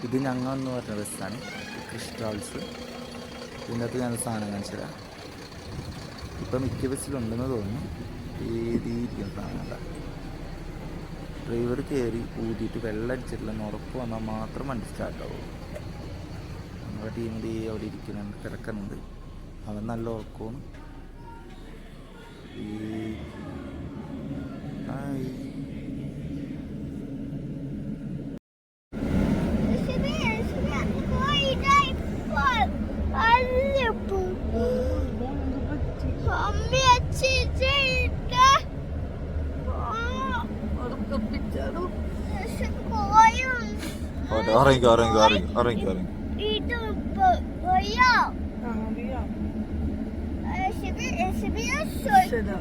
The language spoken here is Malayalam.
ഇത് ഞങ്ങൾ എന്ന് പറഞ്ഞ ബസ്സാണ്, ക്രിസ്റ്റൽസ്. ഇതിൻ്റെ അകത്ത് ഞാൻ സാധനം കാണിച്ചു തരാം. ഇപ്പം മിക്ക ബസ്സിലുണ്ടെന്ന് തോന്നുന്നു. എഴുതിയിരിക്കുന്ന സാധനമല്ല. ഡ്രൈവർ കയറി ഊതിയിട്ട് വെള്ളം അടിച്ചിട്ടില്ലെന്ന് ഉറപ്പ് വന്നാൽ മാത്രം വണ്ടി സ്റ്റാർട്ടാവുള്ളൂ. നമ്മുടെ ടീമിൽ അവിടെ ഇരിക്കുന്നുണ്ട്, കിടക്കുന്നുണ്ട്. അവൻ നല്ല ഉറക്കവും. Şurada.